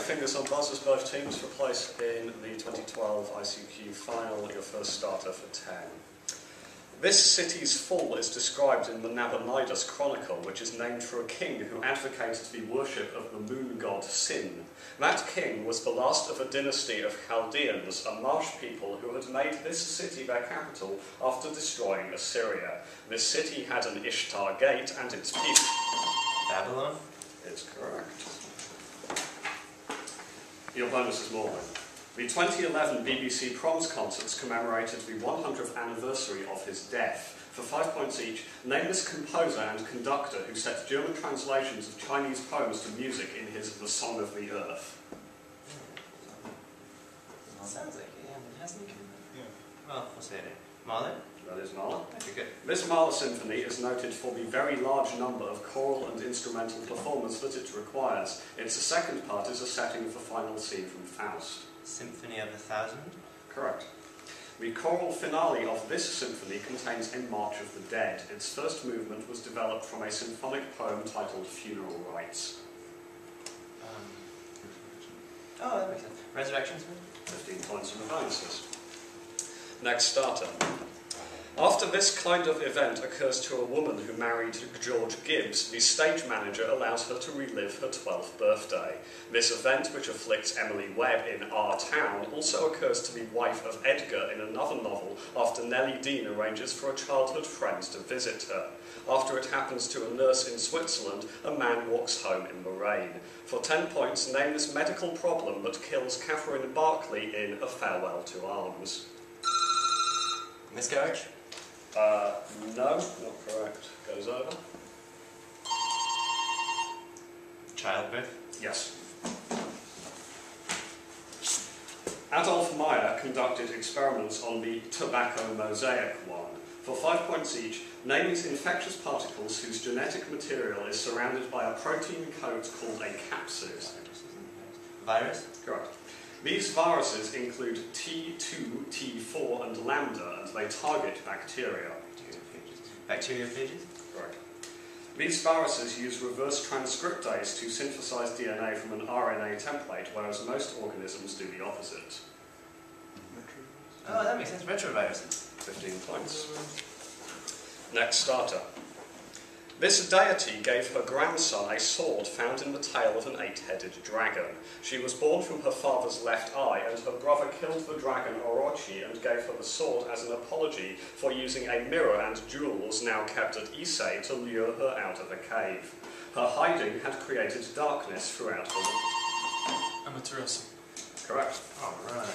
fingers on buzzers, both teams, for place in the 2012 ICQ final, your first starter for 10. This city's fall is described in the Nabonidus Chronicle, which is named for a king who advocated the worship of the moon god Sin. That king was the last of a dynasty of Chaldeans, a marsh people who had made this city their capital after destroying Assyria. This city had an Ishtar gate and its people. Babylon? It's correct. Your bonus is more then. The 2011 BBC Proms concerts commemorated the 100th anniversary of his death. For 5 points each, name this composer and conductor who set German translations of Chinese poems to music in his The Song of the Earth. Sounds like it hasn't come. Yeah. Well, what's it? Mahler? That is Mahler. Okay, good. This Mahler symphony is noted for the very large number of choral and instrumental performance that it requires. Its second part is a setting of the final scene from Faust. Symphony of 1,000? Correct. The choral finale of this symphony contains a March of the Dead. Its first movement was developed from a symphonic poem titled Funeral Rites. Oh, that makes sense. Resurrections? 15 points from the bonuses. Next starter. After this kind of event occurs to a woman who married George Gibbs, the stage manager allows her to relive her 12th birthday. This event, which afflicts Emily Webb in Our Town, also occurs to the wife of Edgar in another novel after Nellie Dean arranges for a childhood friend to visit her. After it happens to a nurse in Switzerland, a man walks home in the rain. For 10 points, name this medical problem that kills Catherine Barclay in A Farewell to Arms. Miscarriage? No, not correct. Goes over. Childbirth? Yes. Adolf Meyer conducted experiments on the tobacco mosaic one. For 5 points each, name these infectious particles whose genetic material is surrounded by a protein coat called a capsid. Virus? Correct. These viruses include T2, T4 and Lambda, and they target bacteria. Bacteriophages? Correct. These viruses use reverse transcriptase to synthesize DNA from an RNA template, whereas most organisms do the opposite. Oh, that makes sense. Retroviruses. 15 points. Next starter. This deity gave her grandson a sword found in the tail of an 8-headed dragon. She was born from her father's left eye, and her brother killed the dragon Orochi and gave her the sword as an apology for using a mirror and jewels now kept at Issei to lure her out of a cave. Her hiding had created darkness throughout the world. Amaterasu. Correct. Alright.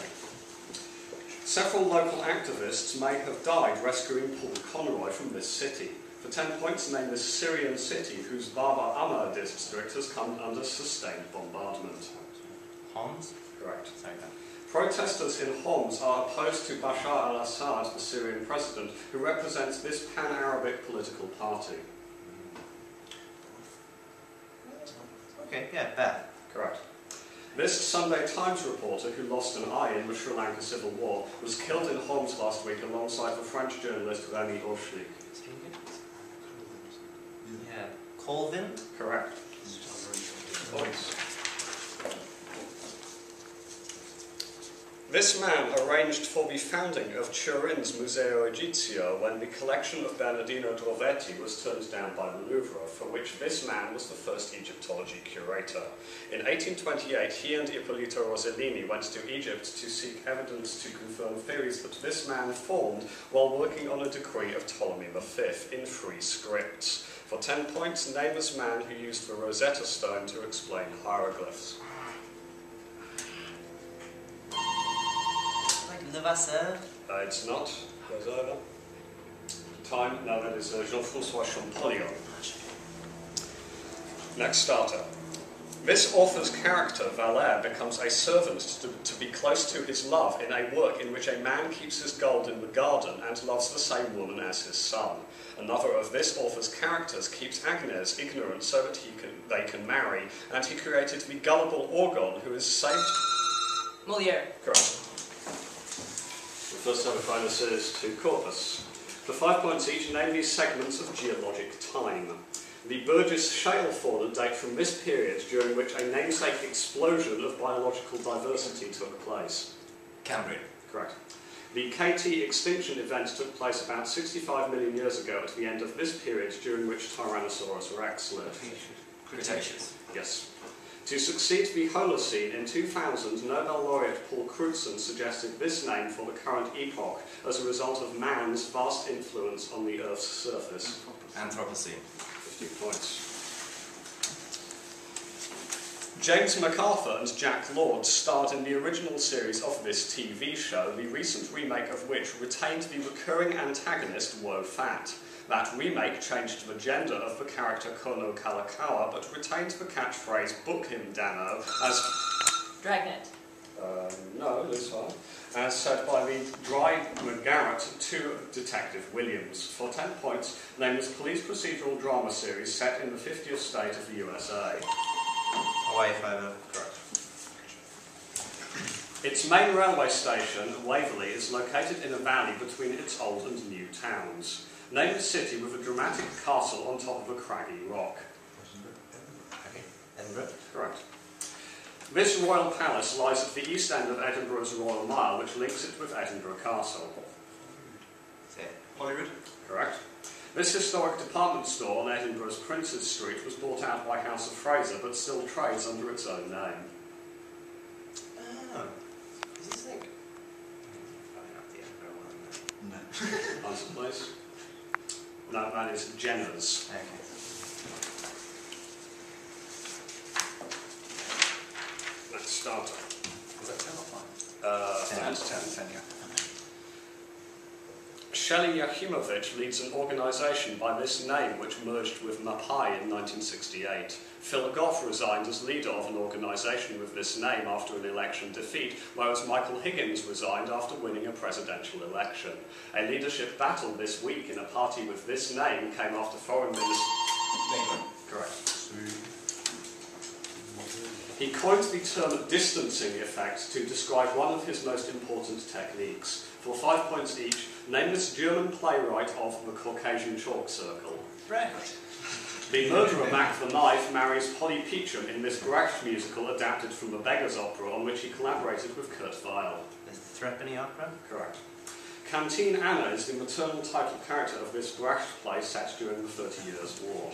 Several local activists may have died rescuing Paul Conroy from this city. For 10 points, name this Syrian city whose Baba Ammar district has come under sustained bombardment. Homs? Correct. Sorry, no. Protesters in Homs are opposed to Bashar al-Assad, the Syrian president, who represents this pan-Arabic political party. Okay, yeah, Beth. Correct. This Sunday Times reporter who lost an eye in the Sri Lanka Civil War was killed in Homs last week alongside the French journalist Remy Orschlik. Yeah. Colvin? Correct. Points. This man arranged for the founding of Turin's Museo Egizio when the collection of Bernardino Drovetti was turned down by the Louvre, for which this man was the first Egyptology curator. In 1828, he and Ippolito Rossellini went to Egypt to seek evidence to confirm theories that this man formed while working on a decree of Ptolemy V in 3 scripts. For 10 points, name this man who used the Rosetta Stone to explain hieroglyphs. Levasseur? It's not. Goes over. Time. No, that is Jean-François Champollion. Next starter. This author's character, Valère, becomes a servant to be close to his love in a work in which a man keeps his gold in the garden and loves the same woman as his son. Another of this author's characters keeps Agnes ignorant so that they can marry, and he created the gullible Orgon who is saved... Molière. Correct. The first semifinal is to Corpus. For 5 points each, name these segments of geologic time. The Burgess shale fauna date from this period, during which a namesake explosion of biological diversity took place. Cambrian. Correct. The KT extinction event took place about 65 million years ago at the end of this period, during which Tyrannosaurus rex lived. Cretaceous. Yes. To succeed the Holocene, in 2000, Nobel laureate Paul Crutzen suggested this name for the current epoch as a result of man's vast influence on the Earth's surface. Anthropocene. 50 points. James MacArthur and Jack Lord starred in the original series of this TV show, the recent remake of which retained the recurring antagonist Woe Fat. That remake changed the gender of the character Kono Kalakaua, but retained the catchphrase "Book him, Dano," as... Dragnet. No, this one. As said by the dry McGarrett to Detective Williams. For 10 points, name this police procedural drama series set in the 50th state of the USA. Hawaii Five-0. Correct. Its main railway station, Waverley, is located in a valley between its old and new towns. Name a city with a dramatic castle on top of a craggy rock. Edinburgh. Correct. This royal palace lies at the east end of Edinburgh's Royal Mile, which links it with Edinburgh Castle. Hollywood. Correct. This historic department store on Edinburgh's Princes Street was bought out by House of Fraser, but still trades under its own name. Oh. Is this like... Probably not the Edinburgh one. No. Answer, please. No, that is Jenner's. Okay. Let's start. Was that 10 or 5? 10. 10, yeah. Shelley Yahimovich leads an organisation by this name which merged with MAPI in 1968. Phil Goff resigned as leader of an organisation with this name after an election defeat, whereas Michael Higgins resigned after winning a presidential election. A leadership battle this week in a party with this name came after Foreign Minister... Labour. Correct. He coined the term distancing effect to describe one of his most important techniques. For 5 points each, name this German playwright of the Caucasian Chalk Circle. Brecht. The murderer Mac the Knife marries Polly Peachum in this Brecht musical adapted from the Beggar's Opera, on which he collaborated with Kurt Weill. The Threepenny Opera? Correct. Canteen Anna is the maternal title character of this Brecht play set during the 30 Years' War.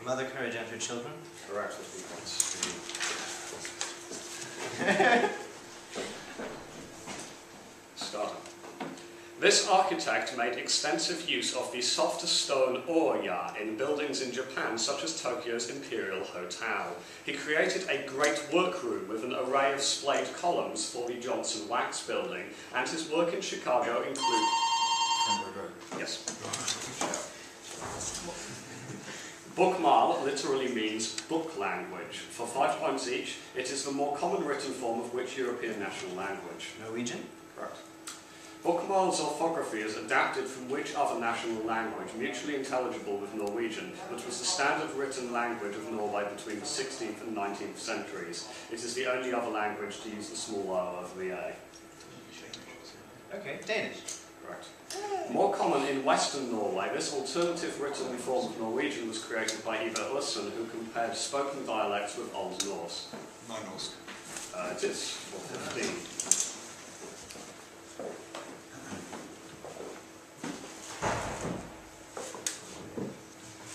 Mother Courage and Her Children? Correct, 50 points. Starter. This architect made extensive use of the soft stone oya in buildings in Japan, such as Tokyo's Imperial Hotel. He created a great workroom with an array of splayed columns for the Johnson Wax building, and his work in Chicago includes... Yes. Bookmal literally means book language. For 5 points each, it is the more common written form of which European national language? Norwegian? Correct. Bookmal's orthography is adapted from which other national language, mutually intelligible with Norwegian, which was the standard written language of Norway between the 16th and 19th centuries. It is the only other language to use the small O over the A. Okay, Danish. Correct. More common in Western Norway, this alternative written form of Norwegian was created by Ivar Ørsen, who compared spoken dialects with Old Norse. Norsk. It is for 15.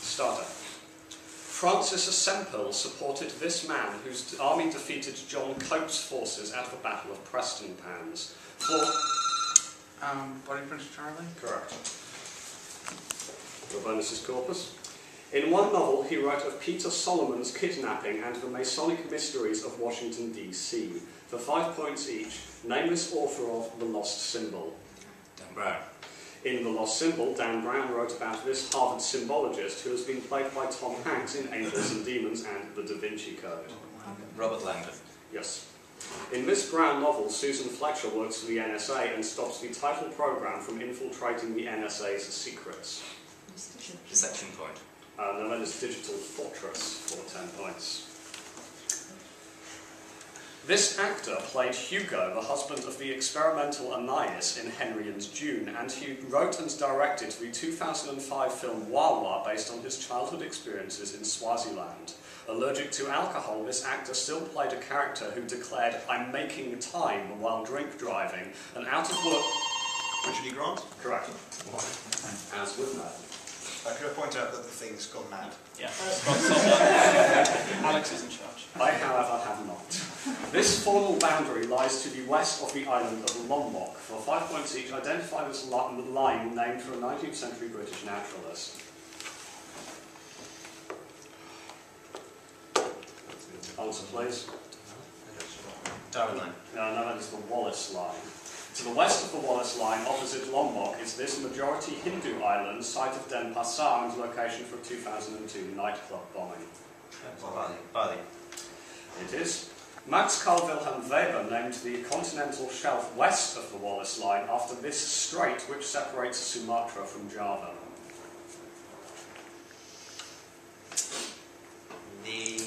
Starter. Francis Sempill supported this man whose army defeated John Cope's forces at the Battle of Prestonpans. Bloody Prince Charlie? Correct. The bonus is Corpus. In one novel, he wrote of Peter Solomon's kidnapping and the Masonic mysteries of Washington, D.C. For 5 points each, name this author of The Lost Symbol. Dan Brown. In The Lost Symbol, Dan Brown wrote about this Harvard symbologist who has been played by Tom Hanks in Angels and Demons and The Da Vinci Code. Robert Langdon. Yes. In this Brown novel, Susan Fletcher works for the NSA and stops the title program from infiltrating the NSA's secrets. Deception Point. No, that is Digital Fortress for 10 points. This actor played Hugo, the husband of the experimental Anais in Henry and June, and he wrote and directed the 2005 film Wawa based on his childhood experiences in Swaziland. Allergic to alcohol, this actor still played a character who declared, "I'm making time," while drink driving, and out of work... Richard E. Grant? Correct. As with that. Could I point out that the thing's gone mad? Yeah. Alex is in charge. I, however, have not. This formal boundary lies to the west of the island of Lombok. For 5 points each, identify this line named for a 19th century British naturalist. Answer, please. Darwin line. No, that is the Wallace Line. To the west of the Wallace Line, opposite Lombok, is this majority Hindu island, site of Denpasar and location for a 2002 nightclub bombing. Bali. It is. Max Carl Wilhelm Weber named the continental shelf west of the Wallace Line after this strait which separates Sumatra from Java. The...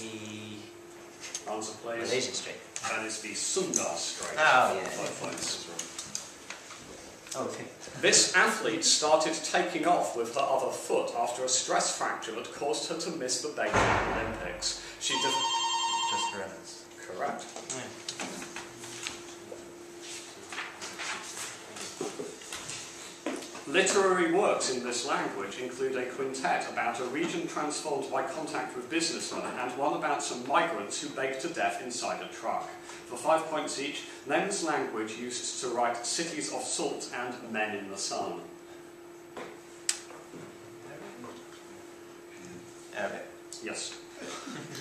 Answer, please. Malaysian Strait. That is the Sunda Strait. Oh, yeah. 5 points. Okay. This athlete started taking off with her other foot after a stress fracture that caused her to miss the Beijing Olympics. She did... Just for evidence. Correct. Literary works in this language include a quintet about a region transformed by contact with businessmen and one about some migrants who baked to death inside a truck. For 5 points each, name this language used to write Cities of Salt and Men in the Sun. Arabic. Yes.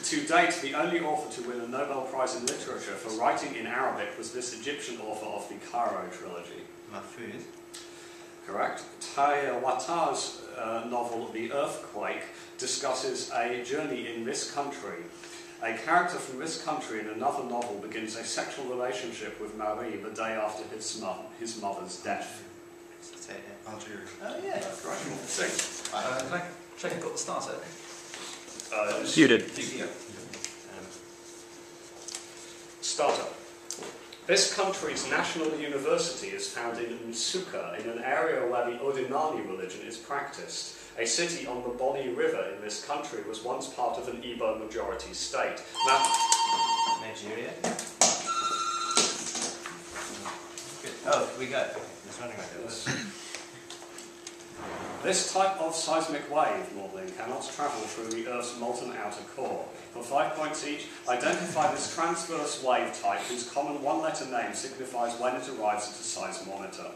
To date, the only author to win a Nobel Prize in Literature for writing in Arabic was this Egyptian author of the Cairo trilogy. Mahfouz. Correct. Taya Wata's novel The Earthquake discusses a journey in this country. A character from this country in another novel begins a sexual relationship with Marie the day after his mother's death. Algeria. Oh, yeah. Correct. Six. Can I check I've got the starter? You did. Starter. This country's national university is found in Msuka, in an area where the Odinani religion is practiced. A city on the Boni River in this country was once part of an Igbo majority state. Nigeria. Good. Oh, we got it. It's running like this. This type of seismic wave modelling cannot travel through the Earth's molten outer core. For 5 points each, identify this transverse wave type whose common one-letter name signifies when it arrives at a seismometer.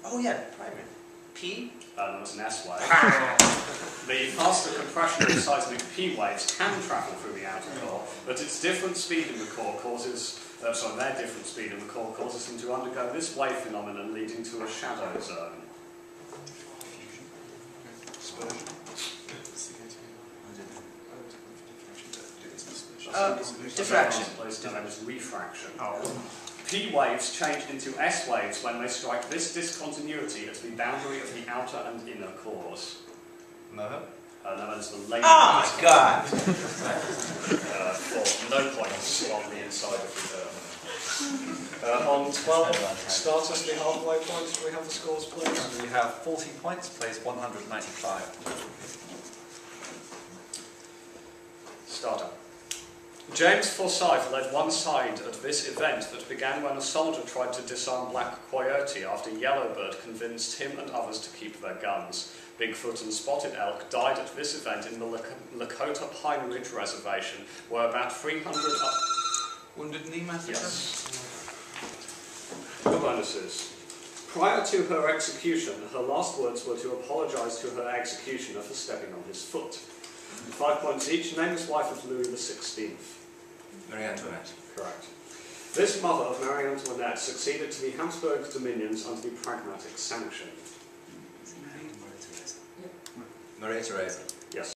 Oh yeah, primary. P? No, it's an S wave. The faster compression of seismic P waves can travel through the outer core, but its different speed in the core causes... their different speed in the core causes them to undergo this wave phenomenon, leading to a shadow zone. Diffraction. That is refraction. P waves change into S waves when they strike this discontinuity at the boundary of the outer and inner cores. Moho? No, that is the laser. Oh my god! For no points on the inside of the Earth. On 12 starters, the halfway points, do we have the scores, please? We have 40 points, plays 195. Starter. James Forsyth led one side at this event that began when a soldier tried to disarm Black Coyote after Yellowbird convinced him and others to keep their guns. Bigfoot and Spotted Elk died at this event in the Lakota Pine Ridge Reservation, where about 300... Wounded Knee Massacre? Yes. The bonuses. Prior to her execution, her last words were to apologise to her executioner for stepping on his foot. 5 points each. Name this wife of Louis XVI. Marie Antoinette. Correct. This mother of Marie Antoinette succeeded to the Habsburg dominions under the Pragmatic Sanction. Maria Theresa. Yes.